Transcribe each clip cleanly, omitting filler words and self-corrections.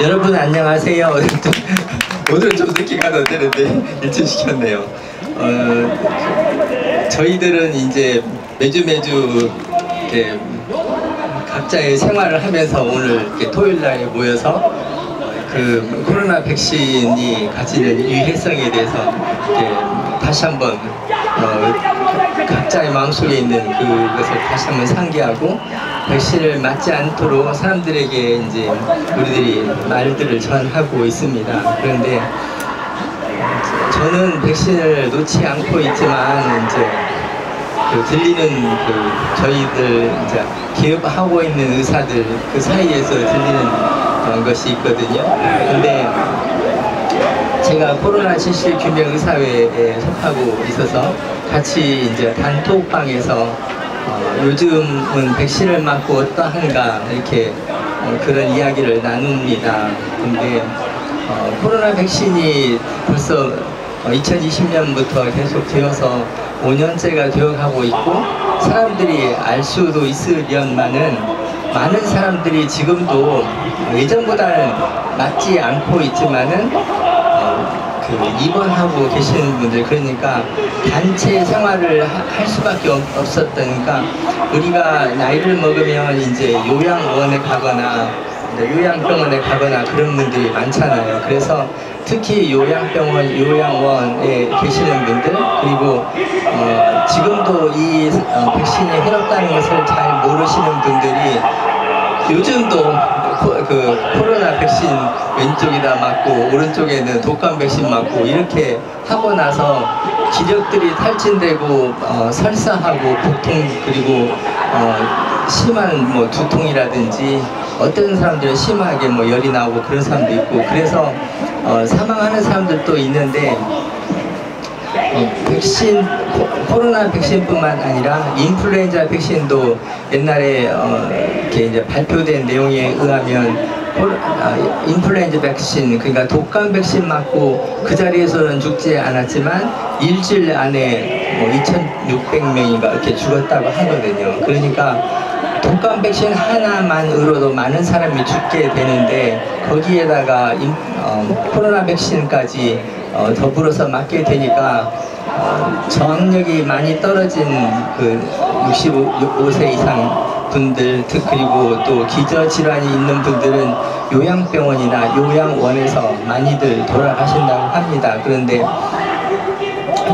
여러분 안녕하세요. 오늘은 좀 늦게 가도 되는데 일찍 시켰네요. 저희들은 이제 매주 이렇게 각자의 생활을 하면서 오늘 이렇게 토요일날에 모여서 그 코로나 백신이 가지는 유해성에 대해서 이렇게 다시 한번 각자의 마음속에 있는 그것을 다시 한번 상기하고 백신을 맞지 않도록 사람들에게 이제 우리들이 말들을 전하고 있습니다. 그런데 저는 백신을 놓지 않고 있지만 이제 들리는 저희들 이제 개업하고 있는 의사들 그 사이에서 들리는 것이 있거든요. 근데 제가 코로나 실실 규명 의사회에 속하고 있어서 같이 이제 단톡방에서 요즘은 백신을 맞고 어떠한가 이렇게 그런 이야기를 나눕니다. 근데 코로나 백신이 벌써 2020년부터 계속 되어서 5년째가 되어가고 있고 사람들이 알 수도 있으련만은 많은 사람들이 지금도 예전보다는 맞지 않고 있지만은 입원하고 계시는 분들, 그러니까 단체 생활을 할 수밖에 없었다니까 우리가 나이를 먹으면 이제 요양원에 가거나 요양병원에 가거나 그런 분들이 많잖아요. 그래서 특히 요양병원, 요양원에 계시는 분들, 그리고 지금도 이 백신이 해롭다는 것을 잘 모르시는 분들이 요즘도 코로나 백신 왼쪽에다 맞고 오른쪽에는 독감 백신 맞고 이렇게 하고 나서 기력들이 탈진되고 설사하고 복통, 그리고 심한 뭐 두통이라든지 어떤 사람들은 심하게 뭐 열이 나오고 그런 사람도 있고 그래서 사망하는 사람들도 있는데 백신, 코로나 백신뿐만 아니라 인플루엔자 백신도 옛날에 이렇게 이제 발표된 내용에 의하면 인플루엔자 백신, 그러니까 독감 백신 맞고 그 자리에서는 죽지 않았지만 일주일 안에 뭐 2,600명인가 이렇게 죽었다고 하거든요. 그러니까 독감 백신 하나만으로도 많은 사람이 죽게 되는데 거기에다가 코로나 백신까지 더불어서 맞게 되니까 저항력이 많이 떨어진 그 65세 이상 분들, 그리고 또 기저질환이 있는 분들은 요양병원이나 요양원에서 많이들 돌아가신다고 합니다. 그런데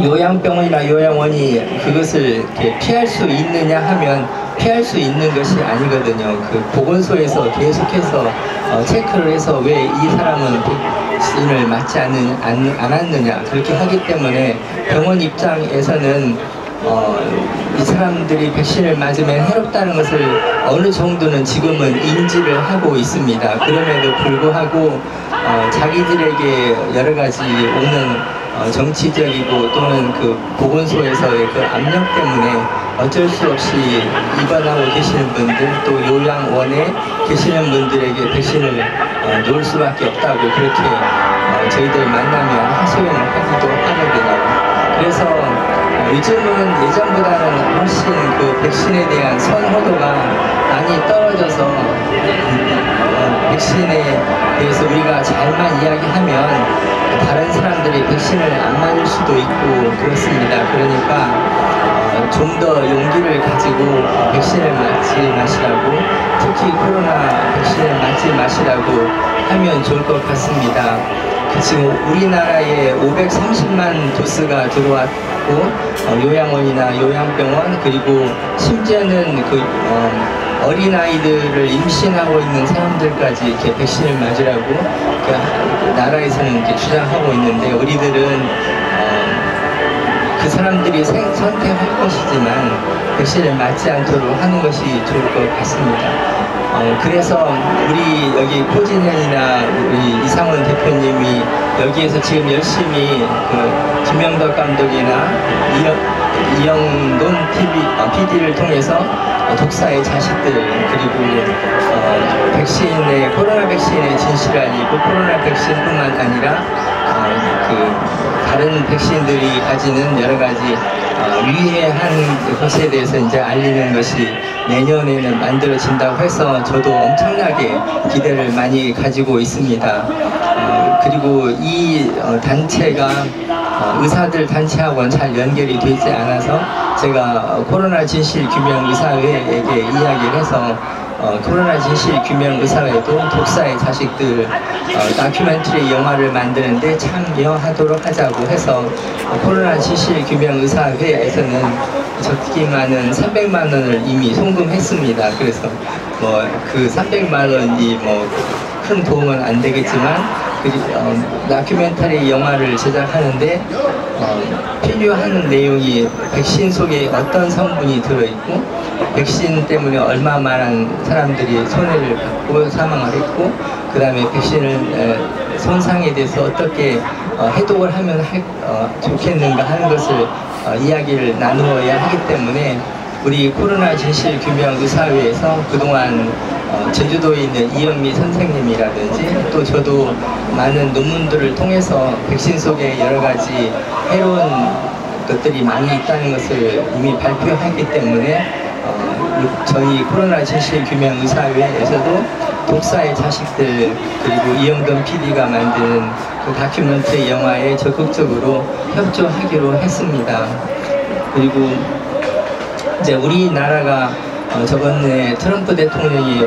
요양병원이나 요양원이 그것을 이렇게 피할 수 있느냐 하면 피할 수 있는 것이 아니거든요. 그 보건소에서 계속해서 체크를 해서 왜 이 사람은 백신을 맞지 않았느냐 그렇게 하기 때문에 병원 입장에서는 이 사람들이 백신을 맞으면 해롭다는 것을 어느 정도는 지금은 인지를 하고 있습니다. 그럼에도 불구하고 자기들에게 여러 가지 오는 정치적이고 또는 그 보건소에서의 그 압력 때문에 어쩔 수 없이 입원하고 계시는 분들, 또 요양원에 계시는 분들에게 백신을 놓을 수밖에 없다고 그렇게 저희들 만나면 하소연을 하기도 하거든요. 그래서 요즘은 예전보다는 훨씬 그 백신에 대한 선호도가 많이 떨어져서 백신에 대해서 우리가 잘만 이야기하면 다른 사람들이 백신을 안 맞을 수도 있고 그렇습니다. 그러니까 좀 더 용기를 가지고 백신을 맞지 마시라고, 특히 코로나 백신을 맞지 마시라고 하면 좋을 것 같습니다. 지금 우리나라에 530만 도스가 들어왔고 요양원이나 요양병원, 그리고 심지어는 어린아이들을 임신하고 있는 사람들까지 이렇게 백신을 맞으라고 그 나라에서는 이렇게 주장하고 있는데 우리들은 그 사람들이 선택할 것이지만 백신을 맞지 않도록 하는 것이 좋을 것 같습니다. 그래서 우리 여기 코진현이나 우리 이상원 대표님이 여기에서 지금 열심히 그 김영덕 감독이나 이영돈 PD를 통해서 독사의 자식들 그리고 코로나 백신의 진실을 알리고 코로나 백신뿐만 아니라 다른 백신들이 가지는 여러 가지 위해한 것에 대해서 이제 알리는 것이 내년에는 만들어진다고 해서 저도 엄청나게 기대를 많이 가지고 있습니다. 그리고 이 단체가 의사들 단체하고는 잘 연결이 되지 않아서 제가 코로나 진실 규명 의사회에게 이야기를 해서 코로나 진실 규명 의사회도 독사의 자식들 다큐멘터리 영화를 만드는데 참여하도록 하자고 해서 코로나 진실 규명 의사회에서는 적기만은 300만 원을 이미 송금했습니다. 그래서 그 300만 원이 큰 도움은 안 되겠지만 다큐멘터리 영화를 제작하는데 필요한 내용이 백신 속에 어떤 성분이 들어있고 백신 때문에 얼마만한 사람들이 손해를 받고 사망을 했고 그 다음에 백신을 손상에 대해서 어떻게 해독을 하면 좋겠는가 하는 것을 이야기를 나누어야 하기 때문에 우리 코로나 진실 규명 의사회에서 그동안 제주도에 있는 이영미 선생님이라든지 또 저도 많은 논문들을 통해서 백신 속에 여러 가지 해로운 것들이 많이 있다는 것을 이미 발표했기 때문에 저희 코로나 진실 규명 의사회에서도 독사의 자식들 그리고 이영돈 PD가 만드는 그 다큐멘터리 영화에 적극적으로 협조하기로 했습니다. 그리고 이제 우리나라가 저번에 트럼프 대통령이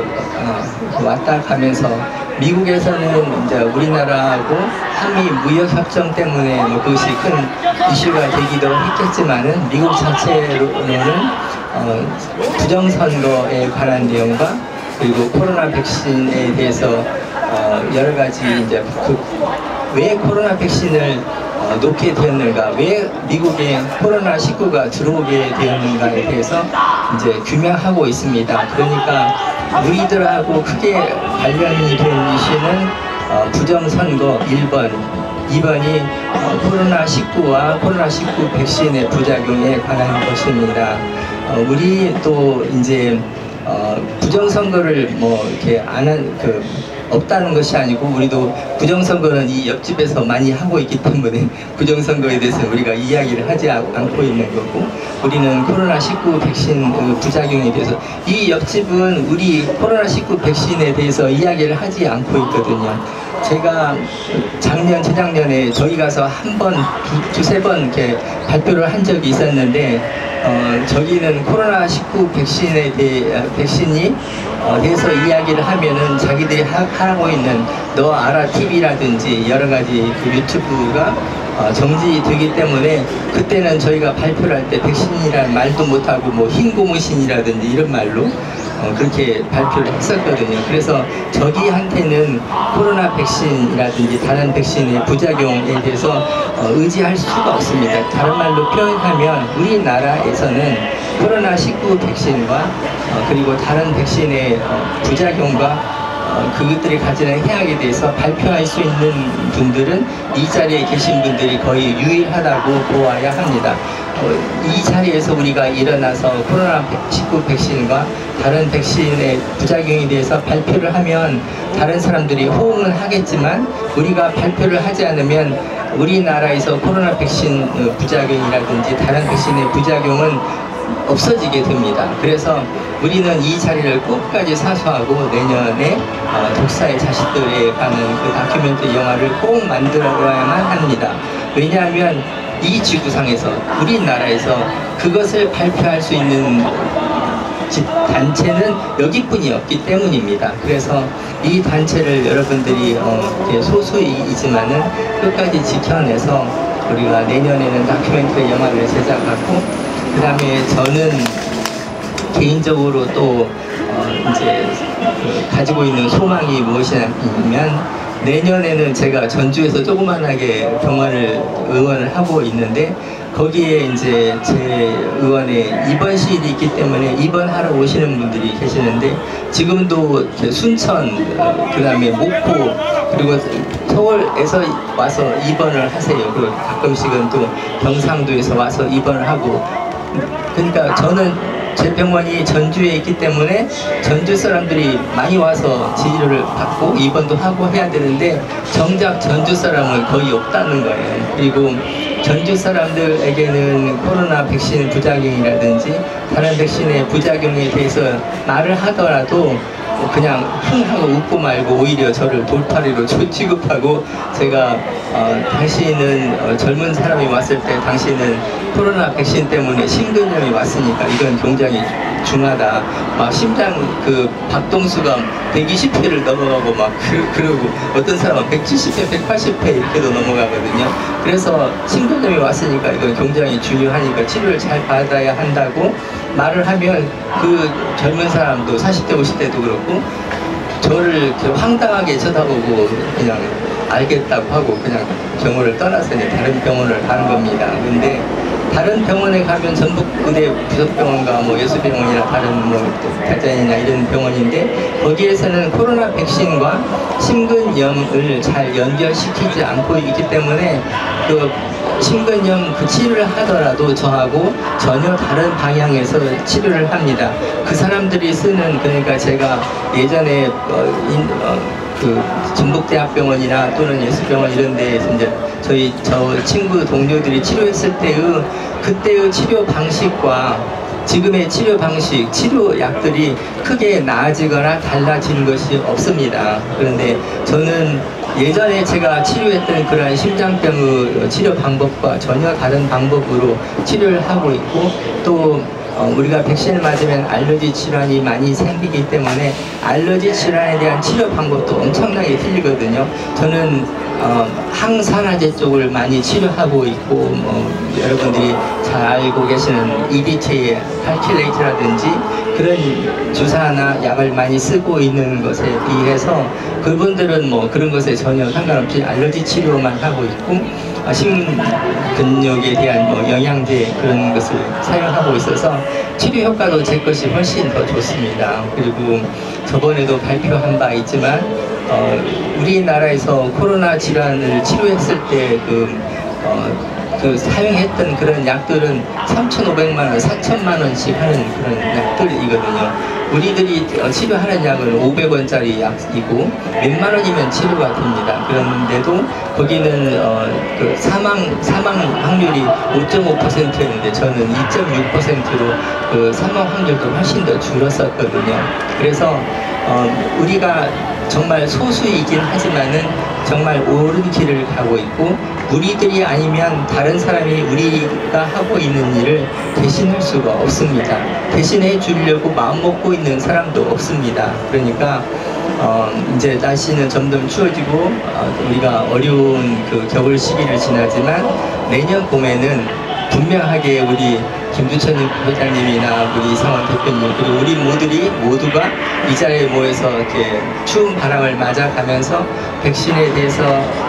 왔다 가면서 미국에서는 이제 우리나라하고 한미 무역협정 때문에 그것이 큰 이슈가 되기도 했겠지만은 미국 자체로는 부정선거에 관한 내용과 그리고 코로나 백신에 대해서 여러 가지 이제 왜 코로나 백신을 놓게 되었는가, 왜 미국에 코로나19가 들어오게 되었는가에 대해서 이제 규명하고 있습니다. 그러니까 우리들하고 크게 관련이 된 이슈는 부정선거 1번, 2번이 코로나19와 코로나19 백신의 부작용에 관한 것입니다. 우리 또 이제 부정선거를 이렇게 없다는 것이 아니고 우리도 부정선거는 이 옆집에서 많이 하고 있기 때문에 부정선거에 대해서 우리가 이야기를 하지 않고 있는 거고 우리는 코로나19 백신 부작용에 대해서 이 옆집은 우리 코로나19 백신에 대해서 이야기를 하지 않고 있거든요. 제가 작년, 재작년에 저희 가서 한 번, 두세 번 이렇게 발표를 한 적이 있었는데 저기는 코로나19 백신에 백신이 대해서 이야기를 하면은 자기들이 하고 있는 너 알아 TV라든지 여러 가지 그 유튜브가 정지되기 때문에 그때는 저희가 발표를 할 때 백신이라는 말도 못하고 흰 고무신이라든지 이런 말로 그렇게 발표를 했었거든요. 그래서 저기한테는 코로나 백신이라든지 다른 백신의 부작용에 대해서 의지할 수가 없습니다. 다른 말로 표현하면 우리나라에서는 코로나19 백신과 그리고 다른 백신의 부작용과 그것들이 가지는 해악에 대해서 발표할 수 있는 분들은 이 자리에 계신 분들이 거의 유일하다고 보아야 합니다. 이 자리에서 우리가 일어나서 코로나19 백신과 다른 백신의 부작용에 대해서 발표를 하면 다른 사람들이 호응은 하겠지만 우리가 발표를 하지 않으면 우리나라에서 코로나 백신 부작용이라든지 다른 백신의 부작용은 없어지게 됩니다. 그래서 우리는 이 자리를 끝까지 사수하고 내년에 독사의 자식들에 관한 그 다큐멘터리 영화를 꼭 만들어야만 합니다. 왜냐하면 이 지구상에서 우리나라에서 그것을 발표할 수 있는 단체는 여기뿐이 없기 때문입니다. 그래서 이 단체를 여러분들이 소수이지만은 끝까지 지켜내서 우리가 내년에는 다큐멘터리 영화를 제작하고 그 다음에 저는 개인적으로 또 이제 가지고 있는 소망이 무엇이냐면 내년에는 제가 전주에서 조그만하게 병원을 의원을 하고 있는데 거기에 이제 제 의원에 입원실이 있기 때문에 입원하러 오시는 분들이 계시는데 지금도 순천 그 다음에 목포 그리고 서울에서 와서 입원을 하세요. 그리고 가끔씩은 또 경상도에서 와서 입원을 하고 그러니까 저는 제 병원이 전주에 있기 때문에 전주 사람들이 많이 와서 치료를 받고 입원도 하고 해야 되는데 정작 전주 사람은 거의 없다는 거예요. 그리고 전주 사람들에게는 코로나 백신 부작용이라든지 다른 백신의 부작용에 대해서 말을 하더라도 그냥 흥 하고 웃고 말고 오히려 저를 돌팔이로 취급하고 제가 당신은 젊은 사람이 왔을 때 당신은 코로나 백신 때문에 심근염이 왔으니까 이건 굉장히 중하다. 막 심장 그 박동수가 120회를 넘어가고 막 그러고 어떤 사람은 170회, 180회 이렇게도 넘어가거든요. 그래서 심근염이 왔으니까 이건 굉장히 중요하니까 치료를 잘 받아야 한다고 말을 하면 그 젊은 사람도 40대, 50대도 그렇고 저를 이렇게 황당하게 쳐다보고 그냥 알겠다고 하고 그냥 병원을 떠나서 이제 다른 병원을 가는 겁니다. 근데 다른 병원에 가면 전북의대 부석병원과 뭐 예수병원이나 다른 뭐 대전이나 이런 병원인데 거기에서는 코로나 백신과 심근염을 잘 연결시키지 않고 있기 때문에 그 심근염 그 치료를 하더라도 저하고 전혀 다른 방향에서 치료를 합니다. 그 사람들이 쓰는 그러니까 제가 예전에 그 전북대학병원이나 또는 예수병원 이런 데에서 이제 저 친구 동료들이 치료했을 때의 그때의 치료 방식과 지금의 치료 방식, 치료약들이 크게 나아지거나 달라지는 것이 없습니다. 그런데 저는 예전에 제가 치료했던 그러한 심장병의 치료 방법과 전혀 다른 방법으로 치료를 하고 있고 또 우리가 백신을 맞으면 알러지 질환이 많이 생기기 때문에 알러지 질환에 대한 치료 방법도 엄청나게 틀리거든요. 저는 항산화제 쪽을 많이 치료하고 있고 여러분들이 잘 알고 계시는 EDTA, 팔킬레이트라든지 그런 주사나 약을 많이 쓰고 있는 것에 비해서 그분들은 뭐 그런 것에 전혀 상관없이 알러지 치료만 하고 있고 심근육에 대한 뭐 영양제 그런 것을 사용하고 있어서 치료 효과도 제 것이 훨씬 더 좋습니다. 그리고 저번에도 발표한 바 있지만 우리나라에서 코로나 질환을 치료했을 때 그 사용했던 그런 약들은 3,500만 원, 4천만 원씩 하는 그런 약들이거든요. 우리들이 치료하는 약은 500원짜리 약이고 몇만 원이면 치료가 됩니다. 그런데도 거기는 그 사망 확률이 5.5%였는데 저는 2.6%로 그 사망 확률도 훨씬 더 줄었었거든요. 그래서 우리가 정말 소수이긴 하지만은 정말 옳은 길을 가고 있고 우리들이 아니면 다른 사람이 우리가 하고 있는 일을 대신할 수가 없습니다. 대신해 주려고 마음 먹고 있는 사람도 없습니다. 그러니까 이제 날씨는 점점 추워지고 우리가 어려운 그 겨울 시기를 지나지만 내년 봄에는 분명하게 우리 김두천 회장님이나 우리 이상원 대표님 그리고 우리 모두가 이 자리에 모여서 이렇게 추운 바람을 맞아가면서 백신에 대해서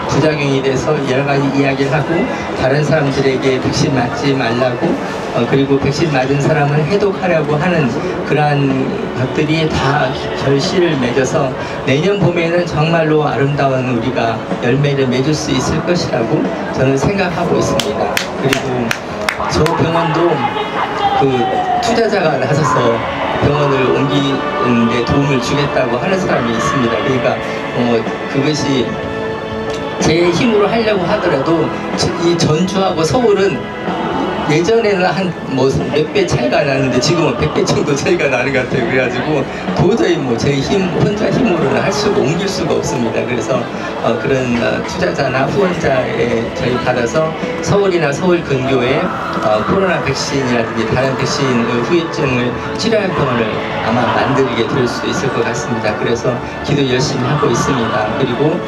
부작용에 대해서 여러 가지 이야기를 하고 다른 사람들에게 백신 맞지 말라고 그리고 백신 맞은 사람을 해독하려고 하는 그러한 것들이 다 결실을 맺어서 내년 봄에는 정말로 아름다운 우리가 열매를 맺을 수 있을 것이라고 저는 생각하고 있습니다. 그리고 저 병원도 그 투자자가 나서서 병원을 옮기는 데 도움을 주겠다고 하는 사람이 있습니다. 그러니까 그것이 제 힘으로 하려고 하더라도 이 전주하고 서울은 예전에는 한 뭐 몇 배 차이가 나는데 지금은 100배 정도 차이가 나는 것 같아요. 그래가지고 도저히 뭐 제 혼자 힘으로는 옮길 수가 없습니다. 그래서 그런 투자자나 후원자에 저희 받아서 서울이나 서울 근교에 코로나 백신이라든지 다른 백신의 후유증을 치료할 병원을 아마 만들게 될 수 있을 것 같습니다. 그래서 기도 열심히 하고 있습니다. 그리고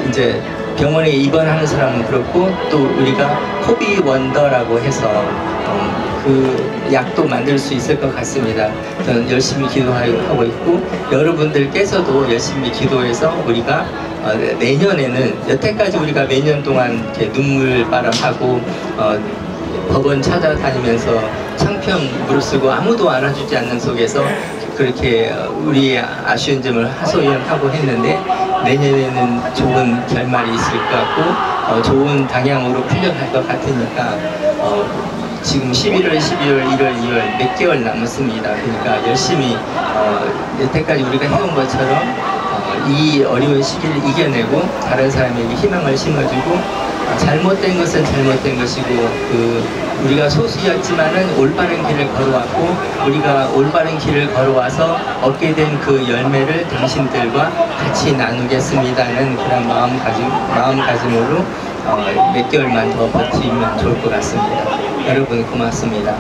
이제 병원에 입원하는 사람은 그렇고 또 우리가 코비 원더라고 해서 그 약도 만들 수 있을 것 같습니다. 저는 열심히 기도하고 있고 여러분들께서도 열심히 기도해서 우리가 내년에는 여태까지 우리가 몇 년 동안 이렇게 눈물바람하고 법원 찾아다니면서 창평 무릅쓰고 아무도 알아주지 않는 속에서 그렇게 우리의 아쉬운 점을 하소연하고 했는데 내년에는 좋은 결말이 있을 것 같고 좋은 방향으로 풀려갈 것 같으니까 지금 11월, 12월, 1월, 2월 몇 개월 남았습니다. 그러니까 열심히 여태까지 우리가 해온 것처럼 이 어려운 시기를 이겨내고 다른 사람에게 희망을 심어주고 잘못된 것은 잘못된 것이고 우리가 소수였지만은 올바른 길을 걸어왔고 우리가 올바른 길을 걸어와서 얻게 된 그 열매를 당신들과 같이 나누겠습니다는 그런 마음가짐으로 몇 개월만 더 버티면 좋을 것 같습니다. 여러분 고맙습니다.